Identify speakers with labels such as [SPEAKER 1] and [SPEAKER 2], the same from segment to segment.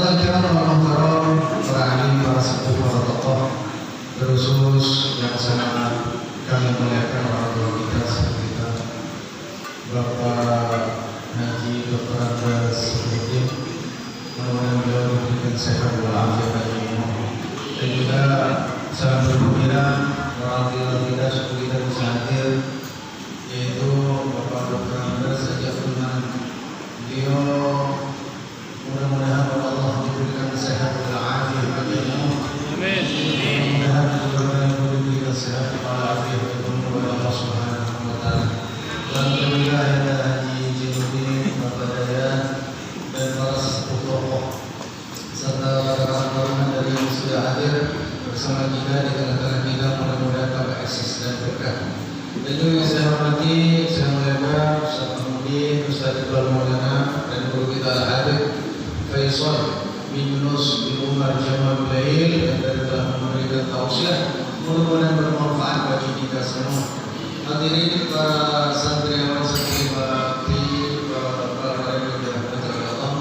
[SPEAKER 1] Hadirin kiram al-muhtaram, para alim, para sepuh, para tokoh, terkhusus yang sangat kami muliakan orang tua kita, kita Bapak Haji Dr. Andes Siddiq, mudah-mudahan beliau diberikan sehat walafiat dan juga salam bergembira orang tua kita suku kita bisa hadir, yaitu Bapak Dr. Andes Siddiq. Beliau mudah-mudahan Allah diberikan sehat walafiat baginya. Amin. Mudah-mudahan Allah diberikan sehat walafiat kepada Allah Subhanahu wa taala. Alhamdulillah ya Haji Jinuddin, Bapak Daya dan para sepuh tokoh serta kawan-kawan dari yang sudah hadir bersama kita di tengah-tengah kita, mudah-mudahan tambah eksis dan berkah. Dan juga yang saya hormati, saya muliakan Ustaz Mahmudin, Ustaz Iqbal Maulana dan guru kita Al-Habib Faisal bin Yunus bin Umar Jamal Lail yang telah memberikan tausiah, mudah-mudahan bermanfaat bagi kita semua. Hadirin para santriwan seperti bakti, para yang dirahmati Allah,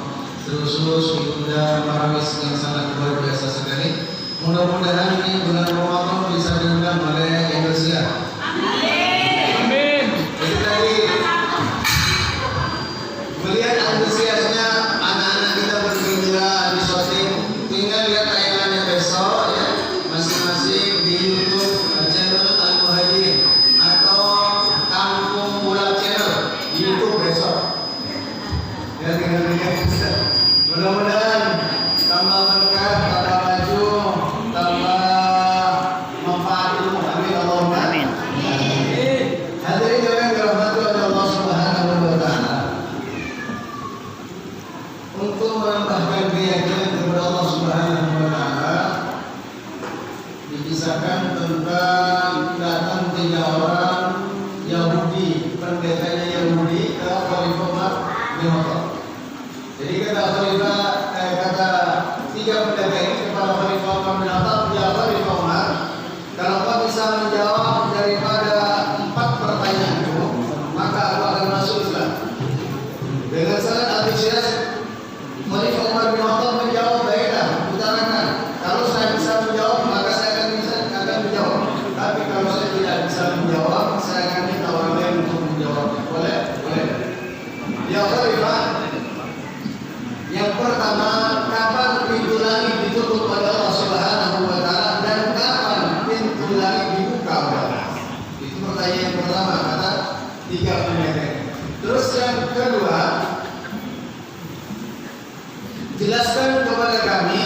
[SPEAKER 1] terkhusus Ibunda Marawis yang sangat luar biasa sekali. Mudah-mudahan ini bulan Ramadan bisa diundang oleh Indonesia. Amin. Jadi tadi melihat antusiasnya anak-anak kita bergembira di syuting, tinggal lihat tayangannya besok ya, masing-masing di YouTube channel Al-Muhajirin atau Kampung Bola Channel di YouTube besok. Ya, tinggal lihat. Mudah-mudahan tambah berkah, tambah maju, tambah manfaat ilmu. Amin Allahumma amin. Hadirin yang dirahmati oleh Allah Subhanahu wa taala. Untuk menambahkan keyakinan kepada Allah Subhanahu wa taala, dikisahkan tentang datang 3 orang Yahudi, pendetanya Yahudi ke Khalifah Umar bin Khattab. Jadi kata 3 pendeta ini kepada Khalifah Umar bin Khattab, ya Khalifah Umar, kalau kau bisa menjawab daripada 4 pertanyaan itu, maka aku akan masuk Islam. Dengan sangat antusias Khalifah Umar bin Khattab menjawab, baiklah, utarakan. Kalau saya bisa menjawab, maka saya akan menjawab. Tapi kalau saya tidak bisa menjawab, saya akan minta orang lain untuk menjawab. Boleh? Boleh. Ya Khalifah, yang pertama, kapan pintu langit ditutup oleh Allah Subhanahu wa taala dan kapan pintu langit dibuka oleh Allah? Itu pertanyaan yang pertama, kata 3 pendeta. Terus yang kedua, jelaskan kepada kami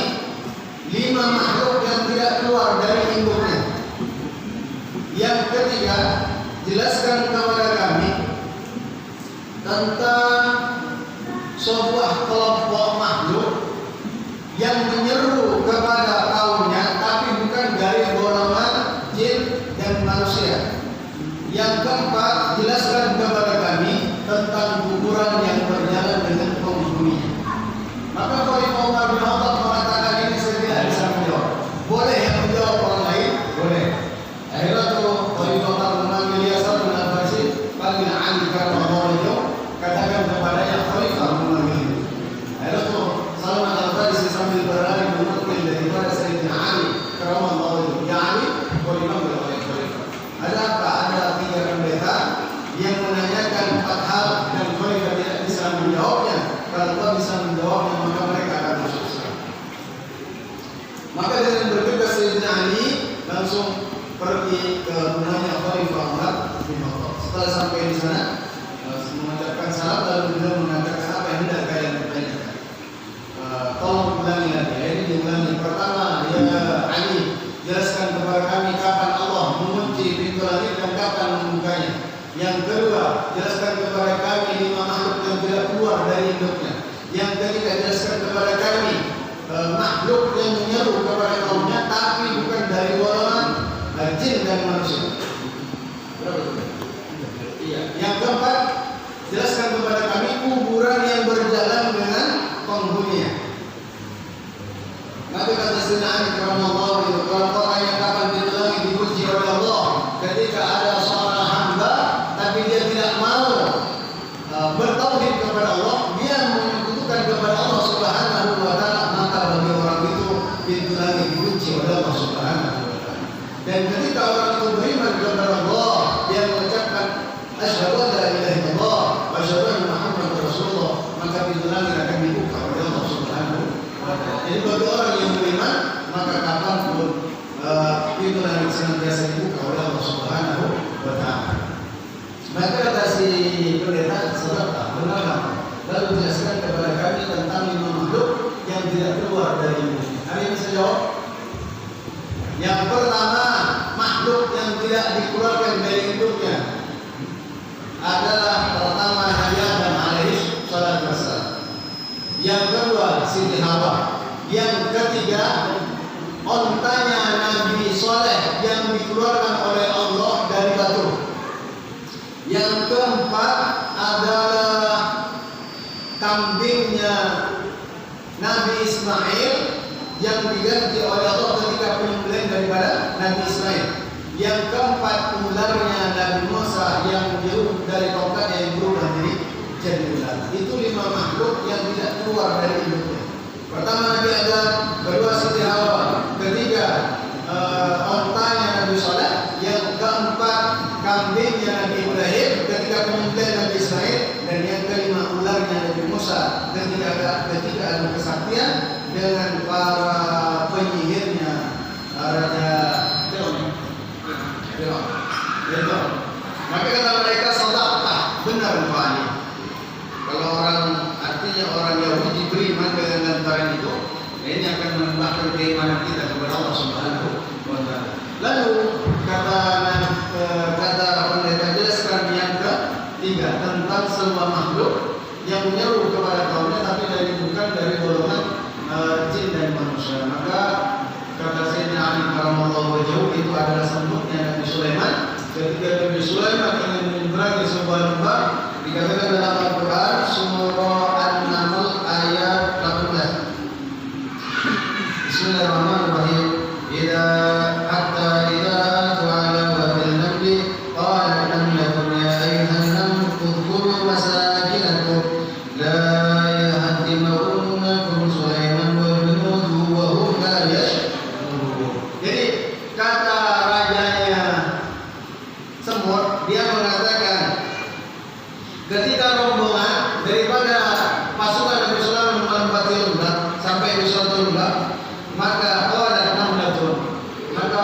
[SPEAKER 1] 5 makhluk yang tidak keluar dari induknya. Yang ketiga, jelaskan kepada kami tentang sebuah kelompok makhluk yang menyeru kepada kaumnya, tapi bukan dari golongan jin dan manusia. Yang keempat, jelaskan kepada kami tentang kuburan yang berjalan dengan penghuninya. Maka Khalifah Umar bin Khattab mengatakan, ini saya tidak bisa menjawab. Boleh yang menjawab orang lain? Boleh. Akhirnya tuh Khalifah Umar memanggil Yasar bin Al-Farsi, panggil Ali karramallahu, katakan kepadanya, Khalifah memanggil. Akhirnya tuh Salman Al-Farsi sambil berlari menukil daripada Sayyidina Ali karramallahu, ya Ali, Khalifah oleh Khalifah. Ada apa? Ada 3 pendeta yang menanyakan 4 hal dan Khalifah tidak bisa menjawabnya. Kalau kau bisa menjawabnya, maka mereka akan masuk Islam. Maka dengan bergegas Sayyidina Ali langsung pergi ke rumahnya Khalifah Umar bin Khattab. Setelah sampai di sana, mengucapkan salam, lalu beliau mengatakan, apa yang hendak kalian tanyakan? Tolong ulangi lagi. Ini diulangi. Pertama, ya Ali, jelaskan kepada kami kapan Allah mengunci pintu langit dan kapan membukanya. Yang kedua, jelaskan kepada kami 5 makhluk yang tidak keluar dari induknya. Yang ketiga, jelaskan kepada kami makhluk yang menyeru kepada kaumnya, tapi bukan dari golongan jin dan manusia. Iya. Yang keempat, jelaskan kepada kami kuburan yang berjalan dengan penghuninya. Maka kata Sayyidina Ali karramallahu, kalau kau tanya kapan pintu langit dikunci oleh Allah, ketika ada seorang hamba tapi dia tidak mau bertauhid kepada Allah, dia menyekutukan kepada Allah Subhanahu wa taala, maka maka kapanpun pintu langit senantiasa dibuka oleh Allah Subhanahu wa Ta'ala. Maka kata si pendeta, saudara, benar nggak? Lalu jelaskan kepada kami tentang 5 makhluk yang tidak keluar dari bumi. Ada yang bisa jawab? Yang pertama, makhluk yang tidak dikeluarkan dari induknya adalah pertama Nabi Adam alaihi salatu wassalam. Yang kedua Siti Hawa. Yang ketiga ontanya Nabi Soleh yang dikeluarkan oleh Allah dari batu. Yang keempat adalah kambingnya Nabi Ismail yang diganti oleh Allah ketika penyembelihan daripada Nabi Ismail. Yang keempat ularnya Nabi Musa yang diurut dari tongkatnya yang berubah jadi ular. Itu 5 makhluk yang tidak keluar dari induknya. Pertama Nabi Adam, kedua Siti Hawa, ketiga ontanya Nabi Soleh, yang keempat kambingnya Nabi Ibrahim ketika penyembelihan Nabi Ismail, dan yang kelima ularnya Nabi Musa ketika ada kesaktian dengan para penyihirnya Raja Fir'aun. Maka kata mereka sadaqah, benar Pak. Kalau artinya orang Yahudi beriman dengan lantaran itu, ini akan menambahkan keimanan kita kepada Allah Subhanahu wa Ta'ala. Lalu kata pendeta jelaskan yang ketiga tentang semua makhluk yang menyeru kepada kaumnya tapi bukan dari golongan jin dan manusia. Maka kata Sayyidina Ali karamallahu wajhahu, itu adalah sembutnya Nabi Sulaiman ketika Nabi Sulaiman ingin menyeberangi sebuah lembah. Dikatakan dalam Al-Quran surah An-Naml ayat 18. Bismillahirrahmanirrahim. Hatta idza ta'ala wa bil namli qala namlatun ya ayyuhan naml udkhulu masakinakum la yahtimannakum Sulaiman wa junuduhu wa hum la yash'urun. Jadi kata rajanya semut, dia mengatakan ketika rombongan daripada pasukan Nabi Sulaiman melempati lembah sampai di suatu lembah, maka maka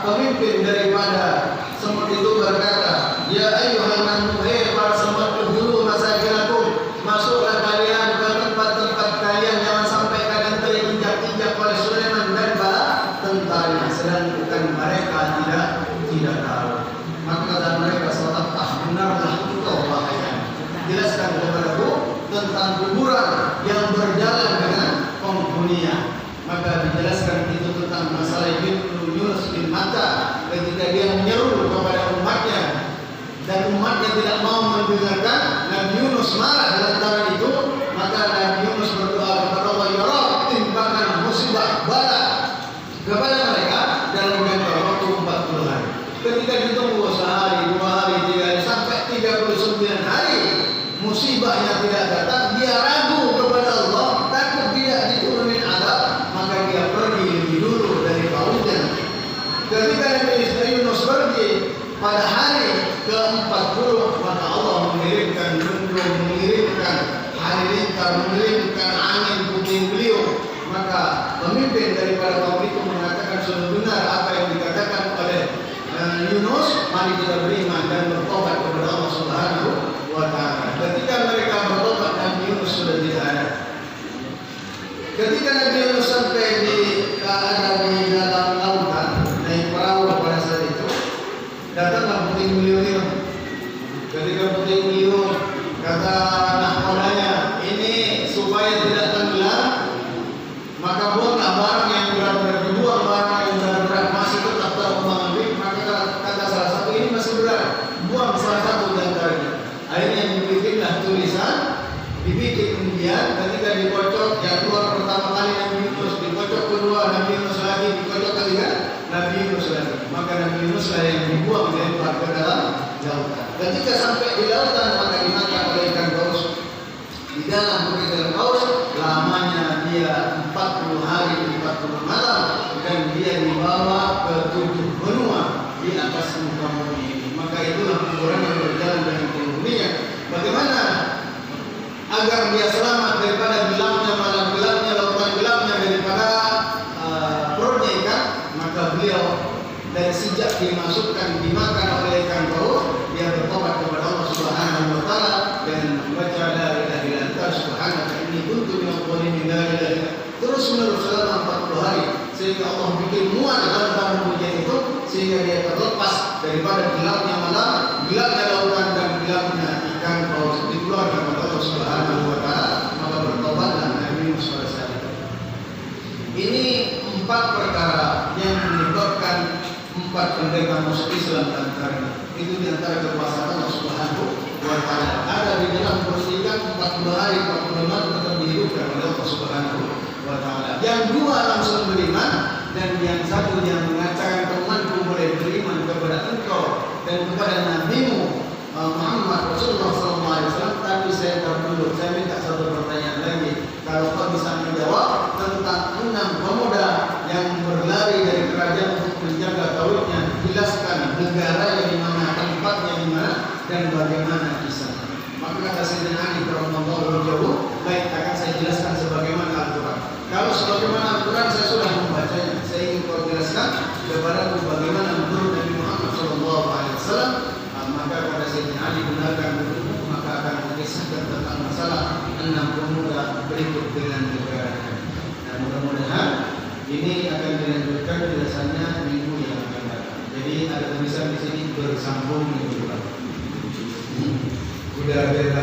[SPEAKER 1] pemimpin daripada semut itu berkata, ya ayyuhan naml, para semut, dulu masakinakum, masuklah kalian ke tempat-tempat kalian, jangan sampai kalian terinjak-injak oleh Sulaiman dan para tentaranya, sedangkan mereka tidak tahu. Maka kata mereka, sadaqah, benarlah engkau wahai. Jelaskan kepadaku tentang kuburan yang berjalan dengan penghuninya. Maka dijelaskan itu tentang masalah Yunus bin Matta ketika dia menyeru kepada umatnya dan umatnya tidak mau mendengarkan. Nabi Yunus marah lantaran itu, maka Nabi Yunus berdoa kepada Allah, ya Rabb, timpakan musibah bala kepada mereka dalam jangka waktu 40 hari. Ketika ditunggu sehari, 2 hari, 3 hari sampai 39 hari musibahnya tidak datang, dia ragu kepada Allah, takut tidak diturunin azab, maka dia pergi lebih dulu dari kaumnya. Ketika Nabi Yunus pergi pada hari ke-40, maka Allah mengirimkan mendung, mengirimkan halilintar, mengirimkan angin puting beliung. Maka pemimpin daripada kaum itu mengatakan, sudah benar apa yang dikatakan oleh Yunus, mari kita beriman dan bertobat kepada Allah Subhanahu wa Ta'ala. Ketika mereka bertobat, Nabi Yunus sudah tidak ada. Ketika Nabi Yunus sampai di dalam lautan, naik perahu pada saat itu, datanglah puting beliung itu. Ketika puting beliung kata nahkodanya, ini supaya tidak tenggelam, maka buanglah barang yang berat-berat, dibuang barang yang berat-berat, masih tetap terombang-ambing. Maka kata salah satu, ini masih berat, buang salah satu di antaranya. Akhirnya dibikinlah tulisan, dibikin kemudian ketika dikocok, yang keluar pertama kali Nabi Yunus, dikocok kedua Nabi Yunus lagi, dikocok ketiga Nabi Yunus lagi. Maka Nabi Yunus lah yang dibuang dilempar ke dalam lautan. Ketika sampai di lautan, maka dimakan oleh ikan paus. Di dalam ikan paus lamanya dia 40 hari 40 malam, dan dia dibawa ke 7 benua di atas muka bumi ini. Maka itulah kuburan yang berjalan dengan penghuninya. Bagaimana agar dia selamat daripada gelapnya malam gelapnya, lautan gelapnya, daripada sejak dimasukkan dimakan oleh ikan paus, dia bertobat kepada Allah Subhanahu wa taala dan membaca la ilaha illa anta subhanaka inni kuntu minadh dhalimin la ilaha illa. Terus menerus selama 40 hari sehingga Allah bikin muat dalam hujan itu sehingga dia terlepas daripada gelapnya malam, gelapnya lautan dan gelapnya ikan paus. Dikeluarkan oleh Allah Subhanahu wa taala, maka bertobatlah Nabi Musa pada saat itu. Ini 4 perkara yang menyebabkan 4 pendekar masuk Islam antaranya. Itu diantara kekuasaan Allah Subhanahu wa taala. Ada di dalam peristiwa 40 hari 40 malam tetap dihidupkan oleh Allah Subhanahu wa taala. Yang 2 langsung beriman dan yang 1 yang mengatakan temanku boleh beriman kepada engkau dan kepada nabimu Muhammad Rasulullah SAW. Tapi saya terduduk, saya minta satu pertanyaan lagi. Kalau kau bisa menjawab tentang 6 pemuda yang berlari dari kerajaan untuk menjaga tauhidnya, jelaskan negara yang di mana, tempatnya di mana, dan bagaimana kisahnya. Maka kata Sayyidina Ali radhiyallahu anhu, baik, akan saya jelaskan sebagaimana Al-Quran. Kalau sebagaimana Al-Quran saya sudah membacanya, saya ingin kau jelaskan kepada bagaimana menurut Nabi Muhammad SAW. Maka kata Sayyidina Ali, benarkan menurutmu, maka akan mengisahkan tentang masalah 6 pemuda berikut dengan negaranya. Dan mudah-mudahan ini akan dilanjutkan biasanya minggu yang akan datang. Jadi ada tulisan di sini bersambung minggu depan. Udah beda